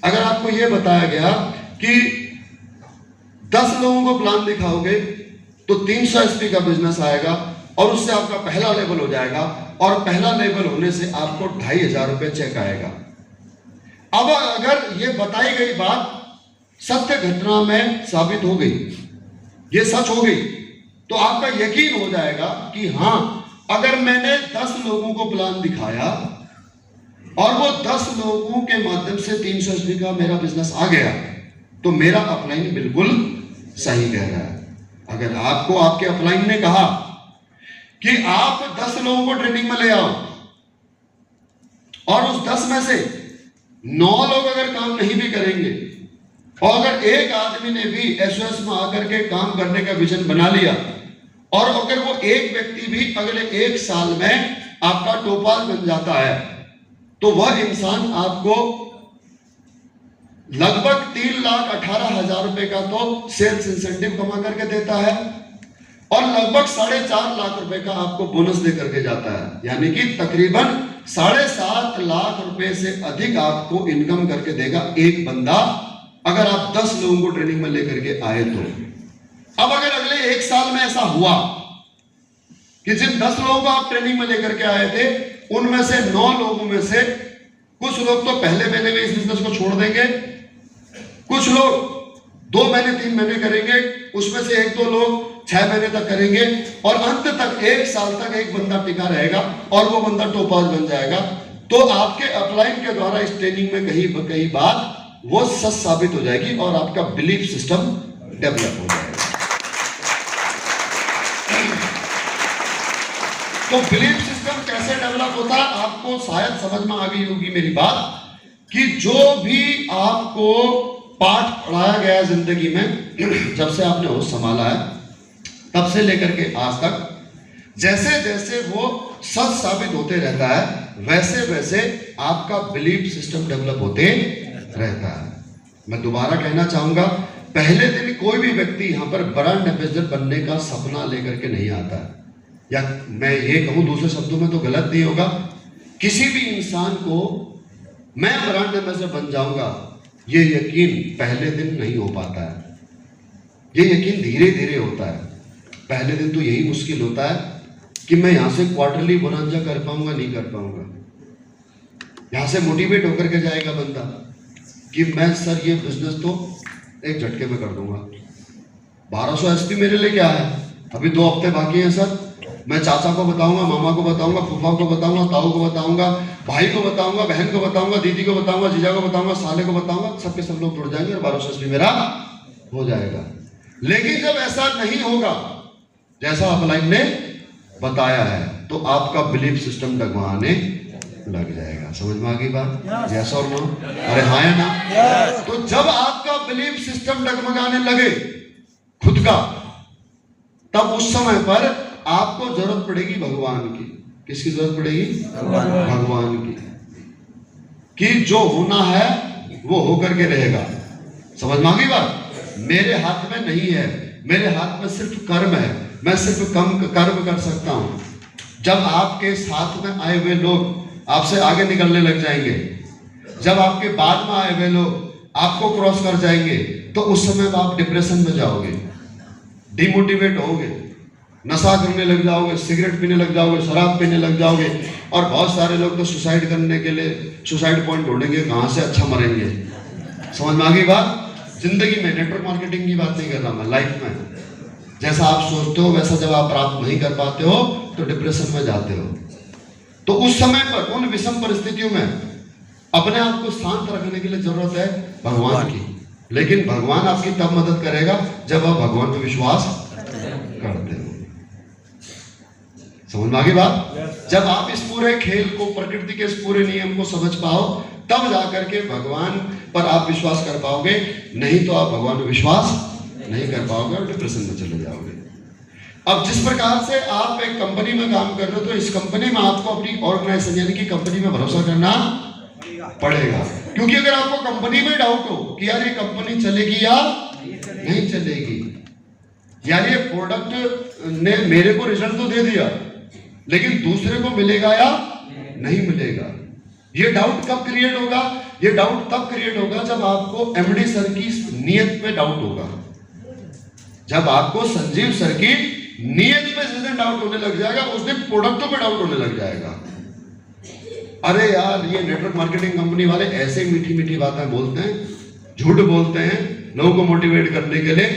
अगर आपको यह बताया गया कि 10 लोगों को प्लान दिखाओगे तो 300 एसपी का बिजनेस आएगा और उससे आपका पहला लेवल हो जाएगा, और पहला लेवल होने से आपको 2500 रुपये चेक आएगा। अब अगर ये बताई गई बात सत्य घटना में साबित हो गई, ये सच हो गई, तो आपका यकीन हो जाएगा कि हाँ, अगर मैंने 10 लोगों को प्लान दिखाया और वो 10 लोगों के माध्यम से 300 एसपी का मेरा बिजनेस आ गया, तो मेरा अपलाइन बिल्कुल सही कह रहा है। अगर आपको आपके अपलाइन ने कहा कि आप 10 लोगों को ट्रेनिंग में ले आओ और उस 10 में से 9 लोग अगर काम नहीं भी करेंगे और अगर एक आदमी ने भी एसओएस में आकर के काम करने का विजन बना लिया और अगर वो एक व्यक्ति भी अगले 1 साल में आपका टोपाज बन जाता है, तो वह इंसान आपको लगभग 3,18,000 रुपए का तो सेल्स इंसेंटिव कमा करके देता है और लगभग 4.5 लाख रुपए का आपको बोनस दे करके जाता है। यानी कि तकरीबन 7.5 लाख रुपए से अधिक आपको इनकम करके देगा एक बंदा, अगर आप 10 लोगों को ट्रेनिंग में लेकर के आए तो। अब अगर अगले 1 साल में ऐसा हुआ कि जिन 10 लोगों को आप ट्रेनिंग में लेकर के आए थे, उनमें से 9 लोगों में से कुछ लोग तो पहले महीने में इस बिजनेस को छोड़ देंगे, कुछ लोग 2 महीने 3 महीने करेंगे, उसमें से 1-2 लोग 6 महीने तक करेंगे और अंत तक 1 साल तक एक बंदा टिका रहेगा और वो बंदा टोपाज बन जाएगा। तो आपके अपलाइन के द्वारा इस ट्रेनिंग में कहीं बात वो सच साबित हो जाएगी और आपका बिलीफ सिस्टम डेवलप हो जाएगा। तो बिलीफ सिस्टम कैसे डेवलप होता है आपको शायद समझ में आ गई होगी मेरी बात, कि जो भी आपको पाठ पढ़ाया गया है जिंदगी में, जब से आपने होश संभाला है तब से लेकर के आज तक, जैसे जैसे वो सच साबित होते रहता है, वैसे वैसे आपका बिलीफ सिस्टम डेवलप होते रहता है। मैं दोबारा कहना चाहूंगा, पहले दिन कोई भी व्यक्ति यहां पर ब्रांड एम्बेसडर बनने का सपना लेकर के नहीं आता है, या मैं ये कहूं दूसरे शब्दों में तो गलत नहीं होगा, किसी भी इंसान को मैं ब्रांड एम्बेसडर बन जाऊंगा ये यकीन पहले दिन नहीं हो पाता है। ये यकीन धीरे धीरे होता है। पहले दिन तो यही मुश्किल होता है कि मैं यहां से क्वार्टरली बोनंजा कर पाऊंगा नहीं कर पाऊंगा। यहां से मोटिवेट होकर के जाएगा बंदा कि मैं सर ये बिजनेस तो एक झटके में कर दूंगा, 1200 एसपी मेरे लिए क्या है, अभी 2 हफ्ते बाकी हैं सर, मैं चाचा को बताऊंगा, मामा को बताऊंगा, फूफा को बताऊंगा, ताऊ को बताऊंगा, भाई को बताऊंगा, बहन को बताऊंगा, दीदी को बताऊंगा, जीजा को बताऊंगा, साले को बताऊंगा, सबके सब लोग जुड़ जाएंगे और 1200 एसपी मेरा हो जाएगा। लेकिन जब ऐसा नहीं होगा जैसा अपलाइन ने बताया है, तो आपका बिलीफ सिस्टम डगमगाने लग जाएगा। समझ में आ गई बात? यस और नो? अरे हाँ या ना? तो जब आपका बिलीफ सिस्टम डगमगाने लगे खुद का, तब उस समय पर आपको जरूरत पड़ेगी भगवान की। किसकी जरूरत पड़ेगी? भगवान की। कि जो होना है वो होकर के रहेगा। समझ में आ गई बात? मेरे हाथ में नहीं है, मेरे हाथ में सिर्फ कर्म है, मैं सिर्फ कर्म कर सकता हूं। जब आपके साथ में आए हुए लोग आपसे आगे निकलने लग जाएंगे, जब आपके बाद में आए हुए लोग आपको क्रॉस कर जाएंगे, तो उस समय आप डिप्रेशन में जाओगे, डिमोटिवेट होगे, नशा करने लग जाओगे, सिगरेट पीने लग जाओगे, शराब पीने लग जाओगे, और बहुत सारे लोग तो सुसाइड करने के लिए सुसाइड पॉइंट ढूंढेंगे, कहां से अच्छा मरेंगे। समझ में आ गई बात? जिंदगी में नेटवर्क मार्केटिंग की बात नहीं कर रहा मैं, लाइफ में जैसा आप सोचते हो वैसा जब आप प्राप्त नहीं कर पाते हो तो डिप्रेशन में जाते हो। तो उस समय पर उन विषम परिस्थितियों में अपने आप को शांत रखने के लिए जरूरत है भगवान की। लेकिन भगवान आपकी तब मदद करेगा जब आप भगवान पर विश्वास करते हो। समझ में आ गई बात? जब आप इस पूरे खेल को, प्रकृति के इस पूरे नियम को समझ पाओ, तब जाकर के भगवान पर आप विश्वास कर पाओगे, नहीं तो आप भगवान पर विश्वास नहीं कर पाओगे और डिप्रेशन में चले जाओगे। अब जिस प्रकार से आप एक कंपनी में काम कर रहे हो, तो इस कंपनी में आपको अपनी ऑर्गेनाइजेशन यानी कि कंपनी में भरोसा करना पड़ेगा। क्योंकि अगर आपको कंपनी में डाउट हो कि यार ये कंपनी चलेगी या नहीं चलेगी, यार ये प्रोडक्ट ने मेरे को रिजल्ट तो दे दिया लेकिन दूसरे को मिलेगा या नहीं मिलेगा, ये डाउट कब क्रिएट होगा? ये डाउट तब क्रिएट होगा जब आपको एमडी सर की नीयत पे डाउट होगा। जब आपको संजीव सर की नीयत पे जिस दिन डाउट होने लग जाएगा, उस दिन प्रोडक्टों पे डाउट होने लग जाएगा। अरे यार, ये नेटवर्क मार्केटिंग कंपनी वाले ऐसे मीठी मीठी बातें बोलते हैं, झूठ बोलते हैं, लोगों को मोटिवेट करने के लिए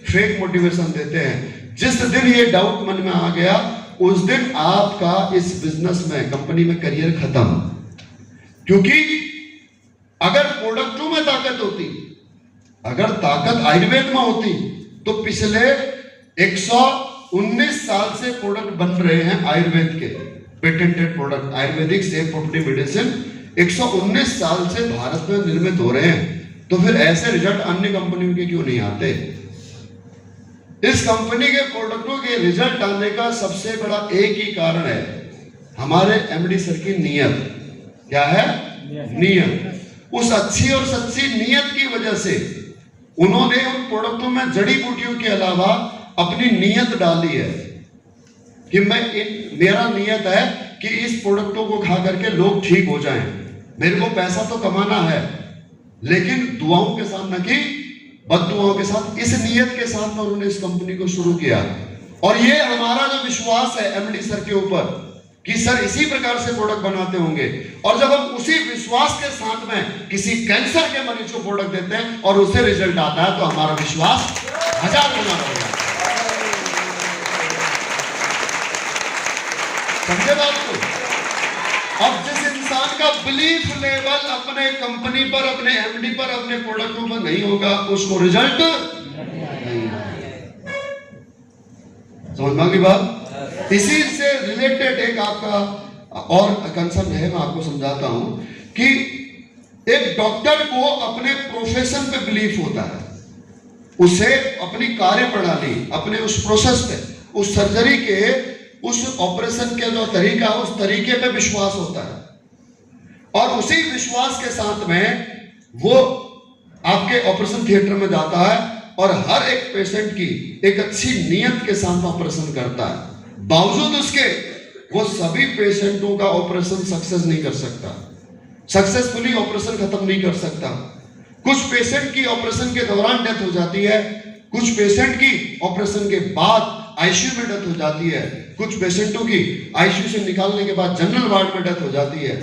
फेक मोटिवेशन देते हैं। जिस दिन ये डाउट मन में आ गया, उस दिन आपका इस बिजनेस में, कंपनी में करियर खत्म। क्योंकि अगर प्रोडक्टों में ताकत होती, अगर ताकत आयुर्वेद में होती, तो पिछले 119 साल से प्रोडक्ट बन रहे हैं आयुर्वेद के, patented product, Ayurvedic safe property medicine 119 साल से भारत में निर्मित हो रहे हैं। तो फिर ऐसे रिजल्ट अन्य कंपनियों के क्यों नहीं आते? इस कंपनी के प्रोडक्टों के रिजल्ट आने का सबसे बड़ा एक ही कारण है, हमारे एमडी सर की नीयत। क्या है? नीयत। उस अच्छी और सच्ची नीयत की वजह से उन्होंने उन प्रोडक्टों में जड़ी बूटियों के अलावा अपनी नीयत डाली है कि मेरा नीयत है कि इस प्रोडक्टों को खा करके लोग ठीक हो जाएं। मेरे को पैसा तो कमाना है, लेकिन दुआओं के साथ न कि बद्दुआओं के साथ। इस नीयत के साथ में उन्होंने इस कंपनी को शुरू किया। और ये हमारा जो विश्वास है एमडी सर के ऊपर कि सर इसी प्रकार से प्रोडक्ट बनाते होंगे, और जब हम उसी विश्वास के साथ में किसी कैंसर के मरीज को प्रोडक्ट देते हैं और उससे रिजल्ट आता है, तो हमारा विश्वास 1000 गुना बढ़ जाता है। समझे बात को? अब जिस इंसान का बिलीफ लेवल अपने कंपनी पर, अपने एमडी पर, अपने प्रोडक्टों पर नहीं होगा, उसको रिजल्ट नहीं आएगा। समझ में आ गई बात? इसी से रिलेटेड एक आपका और कंसर्न है, मैं आपको समझाता हूं कि एक डॉक्टर को अपने प्रोफेशन पे बिलीफ होता है, उसे अपनी कार्य प्रणाली, अपने उस प्रोसेस पे, उस सर्जरी के, उस ऑपरेशन के जो तरीका, उस तरीके पे विश्वास होता है। और उसी विश्वास के साथ में वो आपके ऑपरेशन थिएटर में जाता है और हर एक पेशेंट की एक अच्छी नीयत के साथ ऑपरेशन करता है। बावजूद उसके वो सभी पेशेंटों का ऑपरेशन सक्सेस नहीं कर सकता, सक्सेसफुली ऑपरेशन खत्म नहीं कर सकता। कुछ पेशेंट की ऑपरेशन के दौरान डेथ हो जाती है, कुछ पेशेंट की ऑपरेशन के बाद आईसीयू में डेथ हो जाती है, कुछ पेशेंटों की आईसीयू से निकालने के बाद जनरल वार्ड में डेथ हो जाती है,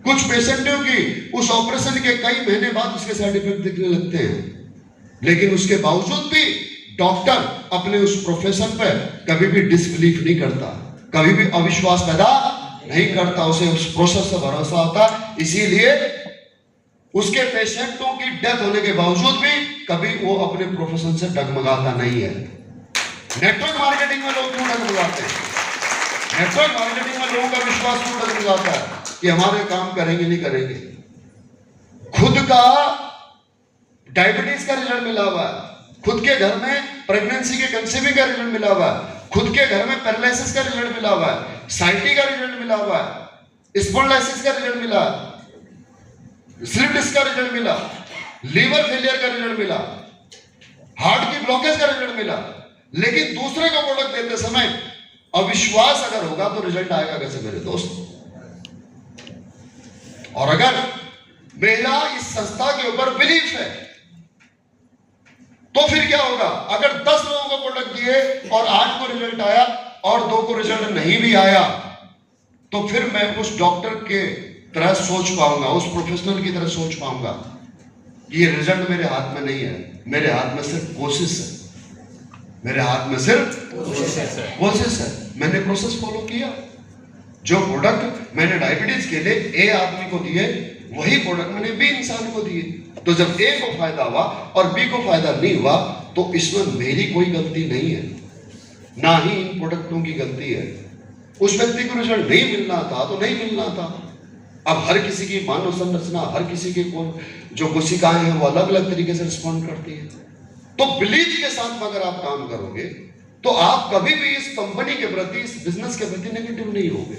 कुछ पेशेंटों की उस ऑपरेशन के कई महीने बाद उसके साइड इफेक्ट दिखने लगते हैं। लेकिन उसके बावजूद भी डॉक्टर अपने उस प्रोफेशन पर कभी भी डिसबिलीफ नहीं करता, कभी भी अविश्वास पैदा नहीं करता, उसे उस प्रोसेस से भरोसा होता। इसीलिए उसके पेशेंटों की डेथ होने के बावजूद भी कभी वो अपने प्रोफेशन से डगमगाता नहीं है। नेटवर्क मार्केटिंग में लोग क्यों डगमगाते हैं? नेटवर्क मार्केटिंग में लोगों का विश्वास क्यों डगमगाता है कि हमारे काम करेंगे नहीं करेंगे? खुद का डायबिटीज का रिजल्ट मिला हुआ है, खुद के घर में प्रेगनेंसी के कंसीविंग का रिजल्ट मिला हुआ है, खुद के घर में पैरालिसिस का रिजल्ट मिला हुआ है, साइटी का रिजल्ट मिला हुआ है, स्पॉन्डिलाइसिस का रिजल्ट मिला, स्लिप डिस्क का रिजल्ट मिला, लीवर फेलियर का रिजल्ट मिला, हार्ट की ब्लॉकेज का रिजल्ट मिला। लेकिन दूसरे को प्रोडक्ट देते समय अविश्वास अगर होगा तो रिजल्ट आएगा कैसे मेरे दोस्त? और अगर मेरा इस संस्था के ऊपर बिलीफ है तो फिर क्या होगा? अगर 10 लोगों को प्रोडक्ट दिए और 8 को रिजल्ट आया और 2 को रिजल्ट नहीं भी आया, तो फिर मैं उस डॉक्टर के तरह सोच पाऊंगा, उस प्रोफेशनल की तरह सोच पाऊंगा कि ये रिजल्ट मेरे हाथ में नहीं है, मेरे हाथ में सिर्फ कोशिश है, मेरे हाथ में सिर्फ कोशिश है। मैंने प्रोसेस फॉलो किया, जो प्रोडक्ट मैंने डायबिटीज के लिए ए आदमी को दिए, वही प्रोडक्ट मैंने बी इंसान को दिए। तो जब ए को फायदा हुआ और बी को फायदा नहीं हुआ, तो इसमें मेरी कोई गलती नहीं है, ना ही इन प्रोडक्टों की गलती है। उस व्यक्ति को रिजल्ट नहीं मिलना था तो नहीं मिलना था। अब हर किसी की मानव संरचना, हर किसी के जो कोशिकाएं हैं वो अलग अलग तरीके से रिस्पॉन्ड करती है। तो बिलीफ के साथ अगर आप काम करोगे तो आप कभी भी इस कंपनी के प्रति, इस बिजनेस के प्रति नेगेटिव नहीं होगे।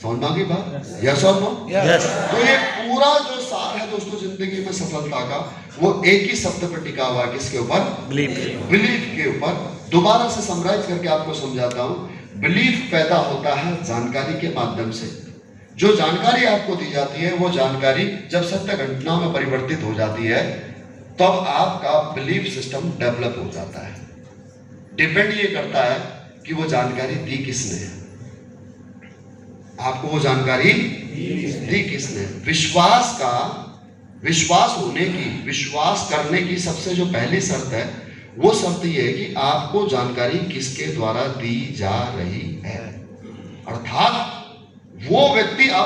समझ में आ गई बात? यस और नो? तो ये पूरा जो सार है दोस्तों जिंदगी में सफलता का, वो एक ही शब्द पर टिका हुआ है, किसके ऊपर? बिलीफ के ऊपर। दोबारा से समराइज करके आपको समझाता हूं। बिलीफ पैदा होता है जानकारी के माध्यम से, जो जानकारी आपको दी जाती है वो जानकारी जब सत्य घटना में परिवर्तित हो जाती है तब आपका बिलीफ सिस्टम डेवलप हो जाता है। डिपेंड ये करता है कि वो जानकारी दी किसने है, आपको वो जानकारी दी किसने। विश्वास करने की सबसे जो पहली शर्त है वो शर्त ये है कि आपको जानकारी किसके द्वारा दी जा रही है, अर्थात वो व्यक्ति आप